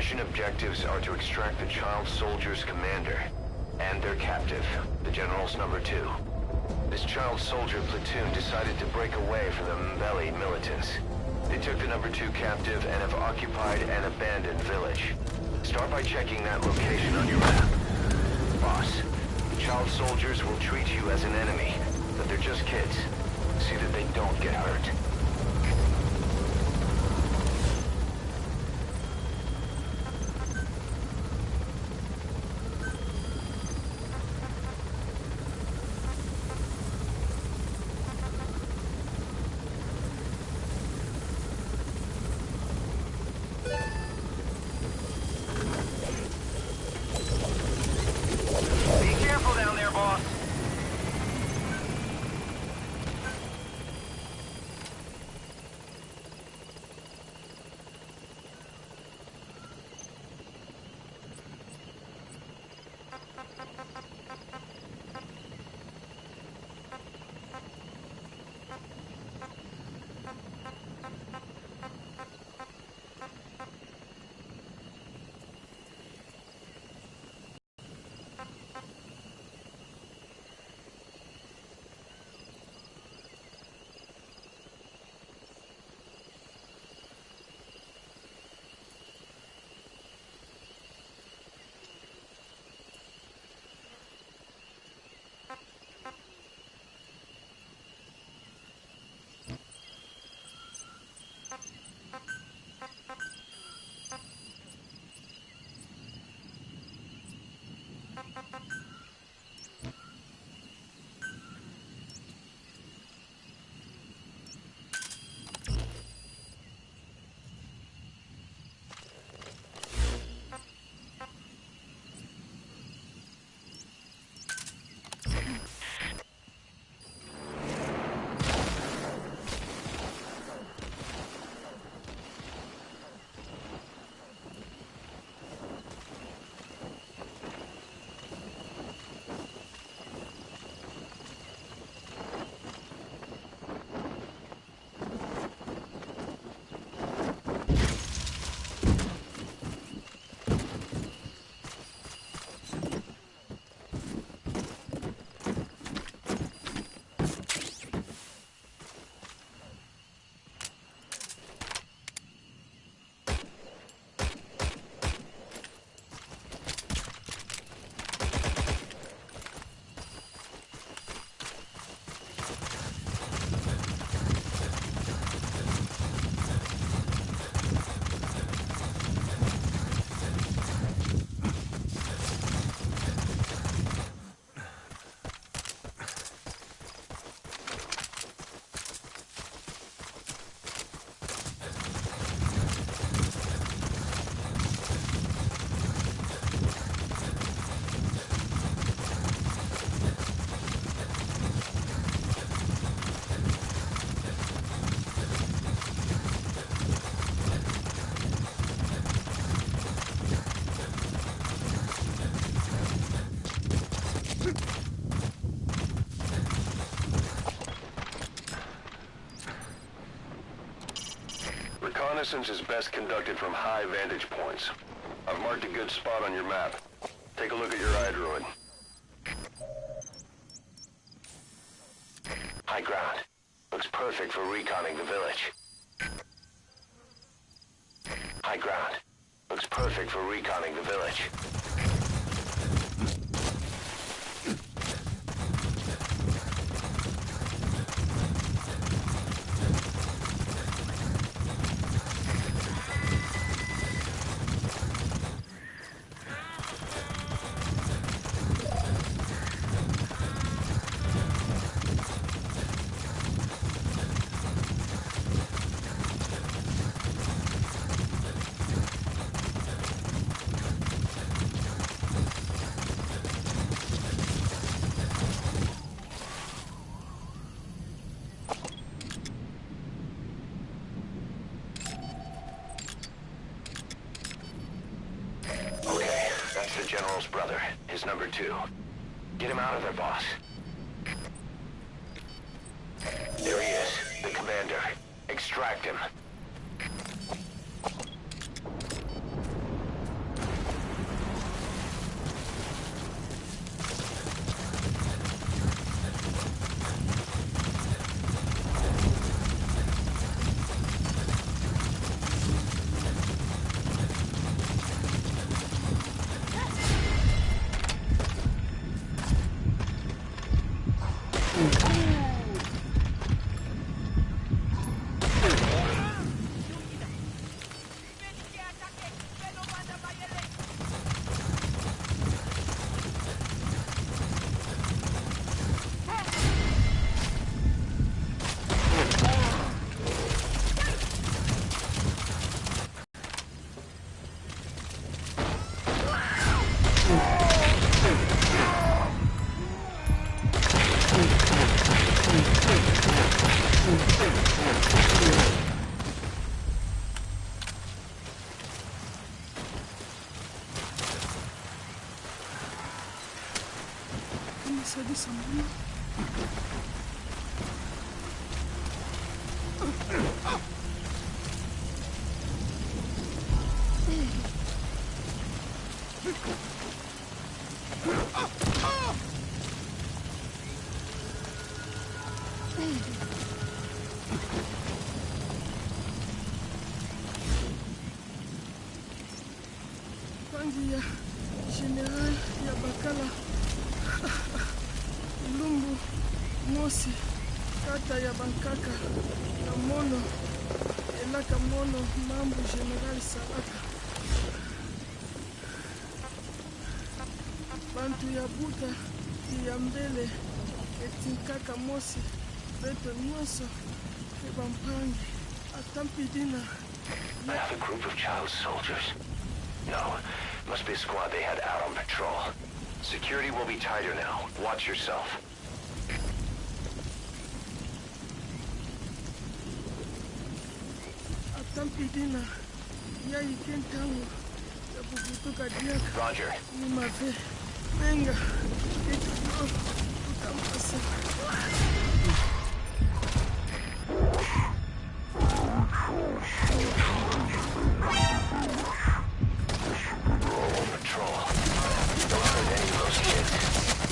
mission objectives are to extract the child soldier's commander and their captive, the General's number 2. This child soldier platoon decided to break away from the Mbeli militants. They took the number 2 captive and have occupied an abandoned village. Start by checking that location on your map. Boss, the child soldiers will treat you as an enemy, but they're just kids. See that they don't get hurt. Reconnaissance is best conducted from high vantage points. I've marked a good spot on your map. Take a look at your iDroid. High ground. Looks perfect for reconning the village. High ground. Looks perfect for reconning the village. The General's brother, his number 2. Get him out of there, boss. There he is, the commander. Extract him. Sadisa mbona? Pangi ya General ya Bakala Lumbu Mosi kata ya Bankaka na Mono Elaka Mono Mambu General Salaka Bantu ya Buta ya Mbele Etinkaka Mosi Beto Nyonso Kebampangi Atampidina. I have a group of child soldiers. No, must be a squad they had out on patrol. Security will be tighter now. Watch yourself. Atampidina ya ikentango ya bubutuka diaka. Roger. Ni mave menga etulo utampasa.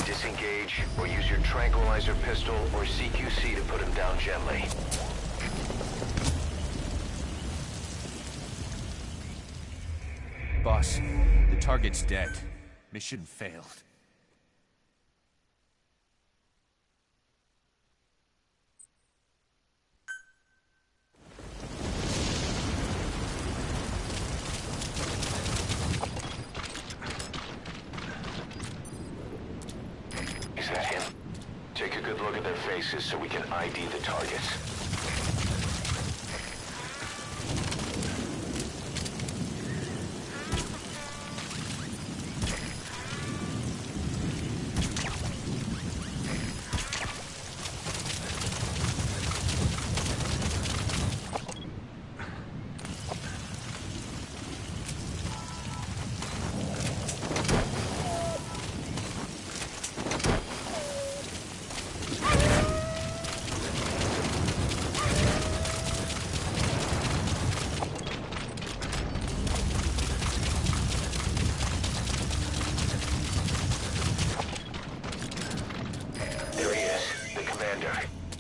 Disengage, or use your tranquilizer pistol or CQC to put him down gently. Boss, the target's dead. Mission failed. Is that him? Take a good look at their faces so we can ID the targets.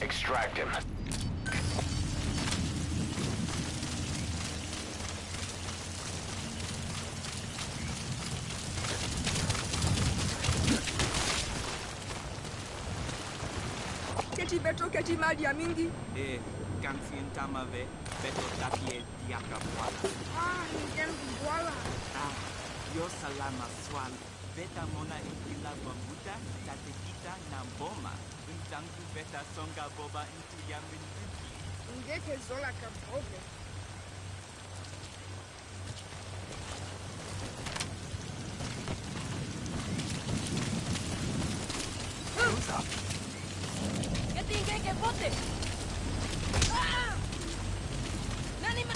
Extract him. Keti beto keti mali ya mingi? Kansi ntamave beto tapie diaka mwala. Ngen kubuala. Yo salama swal. Beta mona inkila bambuta, tatekita na mboma. Ntangu beta songa boba intu ya minduki. Ngeke zola kambobe. Who's up? Keti ngeke bote. Nani ma...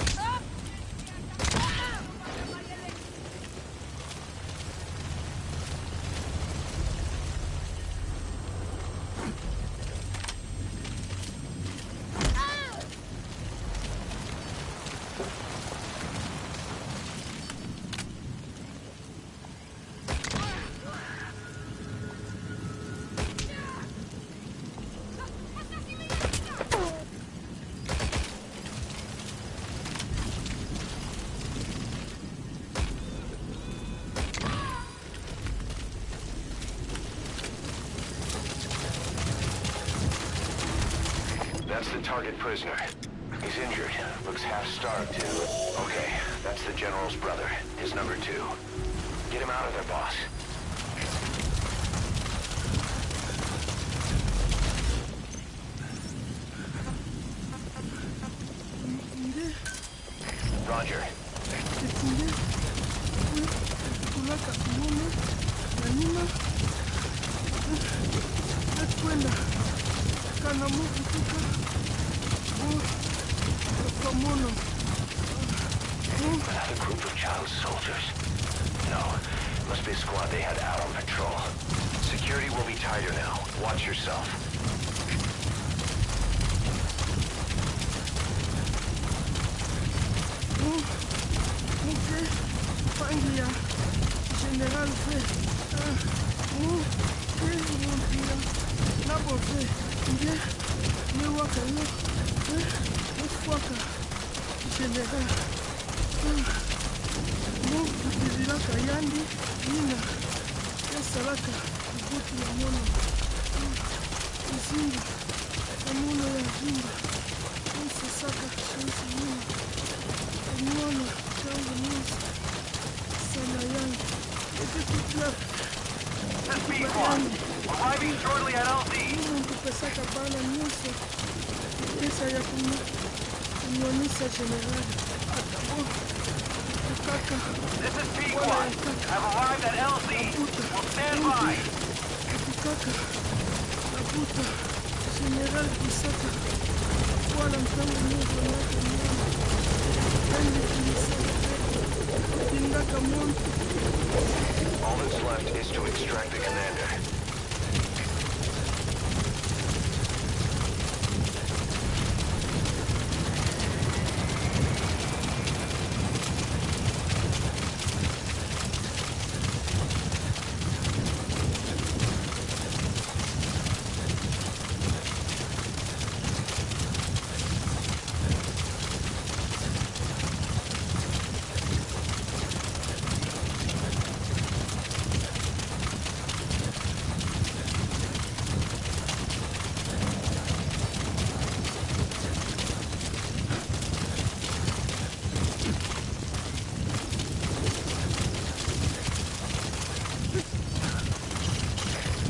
That's the target prisoner. He's injured. Looks half-starved, too. Okay, that's the General's brother. His number 2. Get him out of there, boss. Roger. Another group of child soldiers. No, must be a squad they had out on patrol. Security will be tighter now. Watch yourself. Muke pangi ya General Fe. Muke mumpia nabo Fe. Nge ni waka yo. Mukwaka General. Mukizilaka yandi nina yasalaka ibuti ya mono. Izinga amuno ya zinga. Sasaka shansi nina. Mwana changu nisi sana yangu. Iti kutla. SP1, arriving shortly at LZ. Mungu pesaka bana nyuso. Pesa ya kumwonisa generali. Atabo. Kaka. This is P1. Have arrived at LZ. Will stand by. Kaka. Nabuta. General Kisaka. Wala mtangu mungu nake mwana. All that's left is to extract the commander.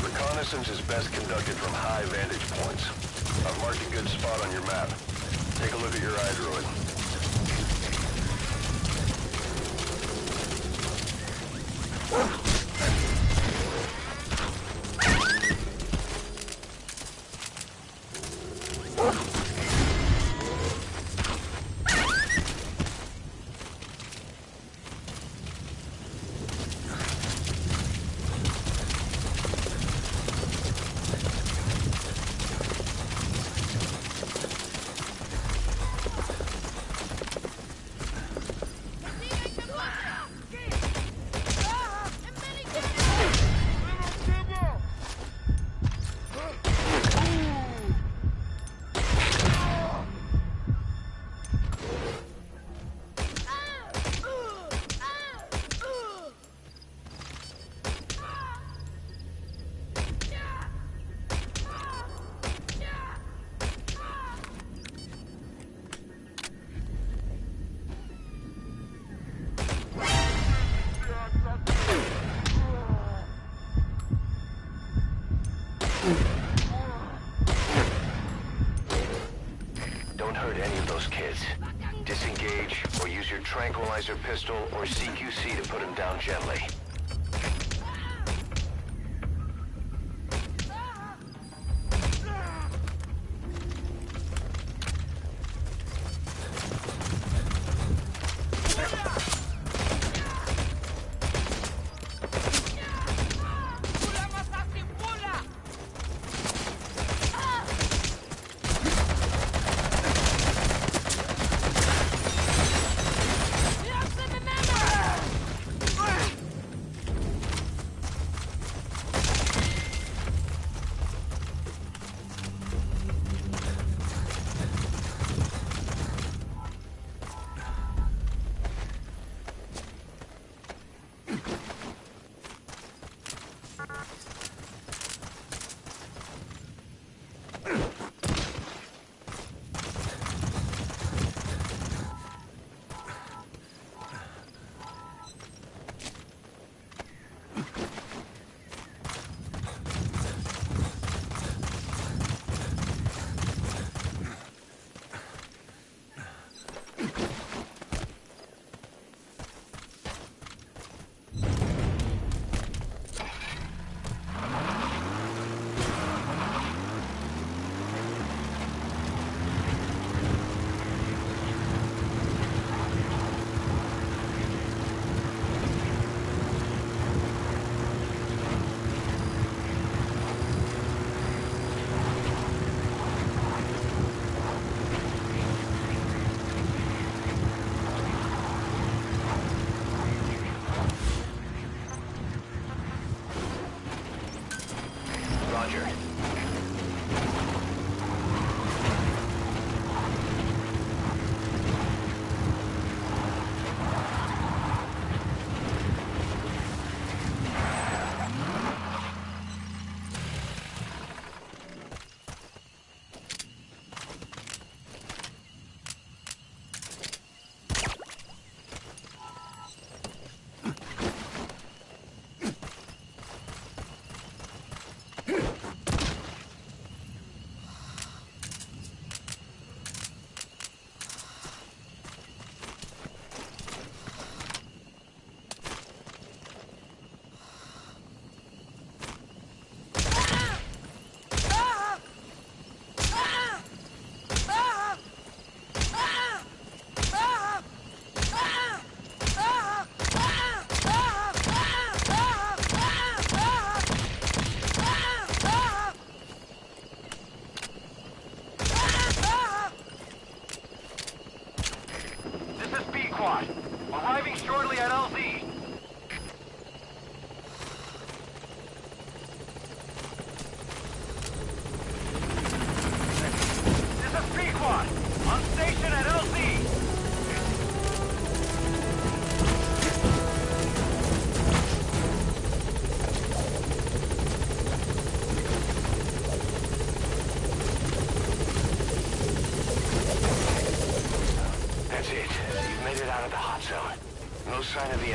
Reconnaissance is best conducted from high vantage points. I've marked a good spot on your map. Take a look at your iDroid. Don't hurt any of those kids. Disengage or use your tranquilizer pistol or CQC to put them down gently.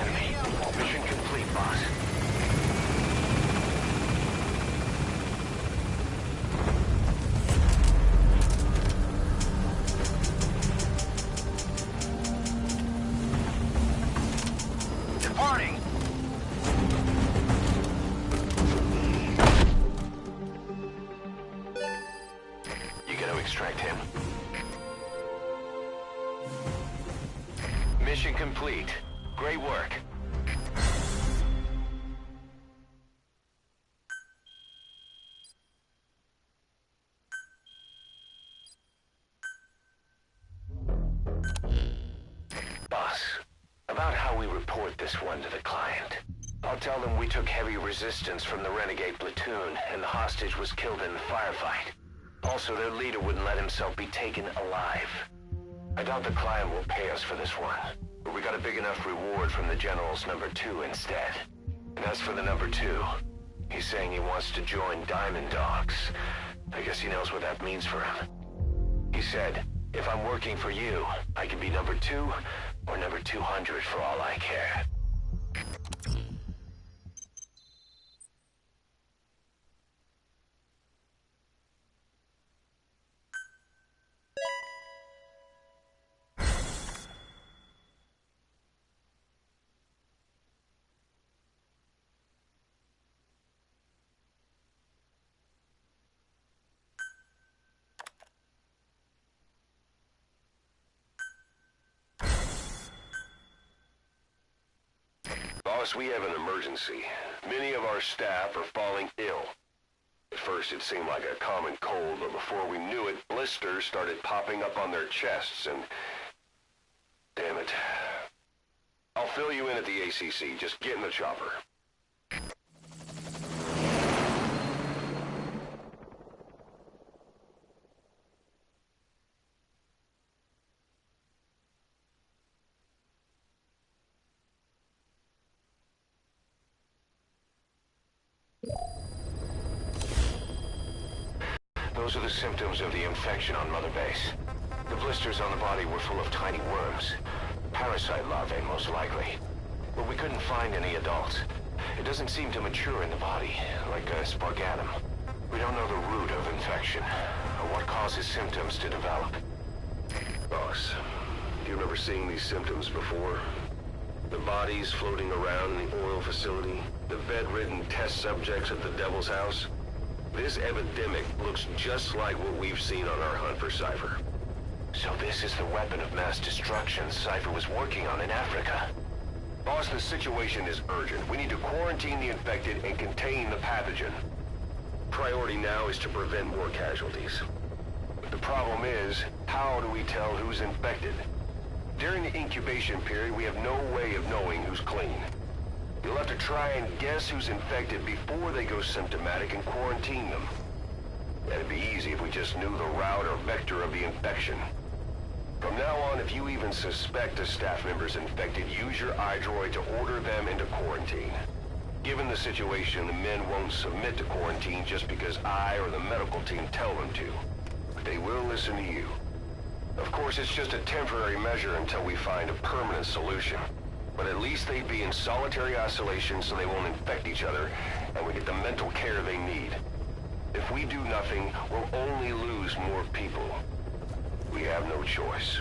enemy. Mission complete, boss. Departing! You gotta extract him. Mission complete. Great work. Boss, about how we report this one to the client. I'll tell them we took heavy resistance from the renegade platoon and the hostage was killed in the firefight. Also, their leader wouldn't let himself be taken alive. I doubt the client will pay us for this one, but we got a big enough reward from the General's number 2 instead. And as for the number 2, he's saying he wants to join Diamond Dogs. I guess he knows what that means for him. He said, if I'm working for you, I can be number 2 or number 200 for all I care. Boss, we have an emergency. Many of our staff are falling ill. At first it seemed like a common cold, but before we knew it, blisters started popping up on their chests and... Damn it. I'll fill you in at the ACC. Just get in the chopper. Those are the symptoms of the infection on Mother Base. The blisters on the body were full of tiny worms. Parasite larvae, most likely. But we couldn't find any adults. It doesn't seem to mature in the body, like a spargatum. We don't know the root of infection, or what causes symptoms to develop. Boss, do you remember seeing these symptoms before? The bodies floating around in the oil facility, the bedridden test subjects at the Devil's House? This epidemic looks just like what we've seen on our hunt for Cypher. So this is the weapon of mass destruction Cypher was working on in Africa. Boss, the situation is urgent. We need to quarantine the infected and contain the pathogen. Priority now is to prevent more casualties. But the problem is, how do we tell who's infected? During the incubation period, we have no way of knowing who's clean. You'll have to try and guess who's infected before they go symptomatic and quarantine them. That'd be easy if we just knew the route or vector of the infection. From now on, if you even suspect a staff member's infected, use your iDroid to order them into quarantine. Given the situation, the men won't submit to quarantine just because I or the medical team tell them to. But they will listen to you. Of course, it's just a temporary measure until we find a permanent solution. But at least they'd be in solitary isolation so they won't infect each other, and we get the mental care they need. If we do nothing, we'll only lose more people. We have no choice.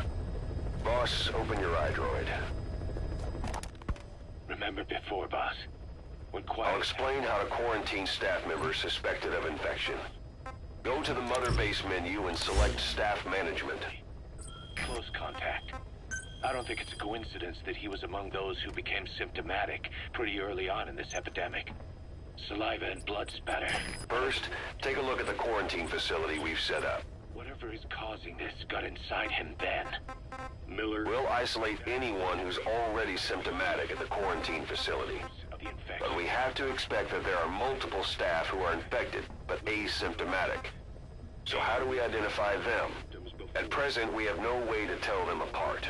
Boss, open your iDroid. Remember before, boss. When quiet... I'll explain how to quarantine staff members suspected of infection. Go to the Mother Base menu and select Staff Management. Close contact. I don't think it's a coincidence that he was among those who became symptomatic pretty early on in this epidemic. Saliva and blood spatter. First, take a look at the quarantine facility we've set up. Whatever is causing this got inside him then. Miller... We'll isolate anyone who's already symptomatic at the quarantine facility. But we have to expect that there are multiple staff who are infected, but asymptomatic. So how do we identify them? At present, we have no way to tell them apart.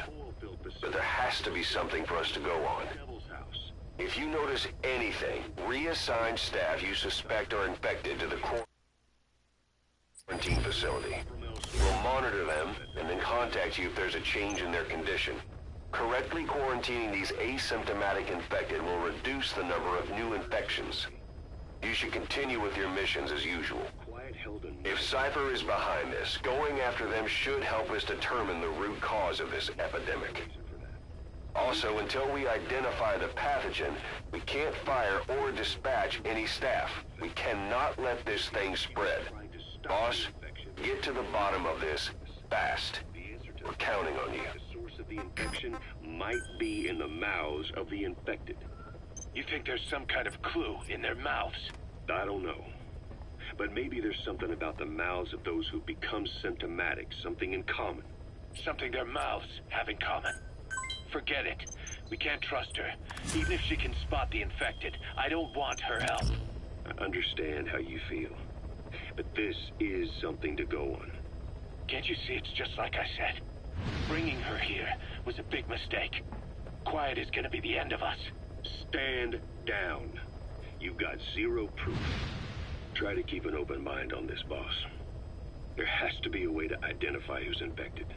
But there has to be something for us to go on. If you notice anything, reassign staff you suspect are infected to the quarantine facility. We'll monitor them and then contact you if there's a change in their condition. Correctly quarantining these asymptomatic infected will reduce the number of new infections. You should continue with your missions as usual. If Cypher is behind this, going after them should help us determine the root cause of this epidemic. Also, until we identify the pathogen, we can't fire or dispatch any staff. We cannot let this thing spread. Boss, get to the bottom of this fast. We're counting on you. The source of the infection might be in the mouths of the infected. You think there's some kind of clue in their mouths? I don't know. But maybe there's something about the mouths of those who become symptomatic, something in common. Something their mouths have in common. Forget it. We can't trust her. Even if she can spot the infected, I don't want her help. I understand how you feel. But this is something to go on. Can't you see it's just like I said? Bringing her here was a big mistake. Quiet is gonna be the end of us. Stand down. You've got zero proof. Try to keep an open mind on this, boss. There has to be a way to identify who's infected.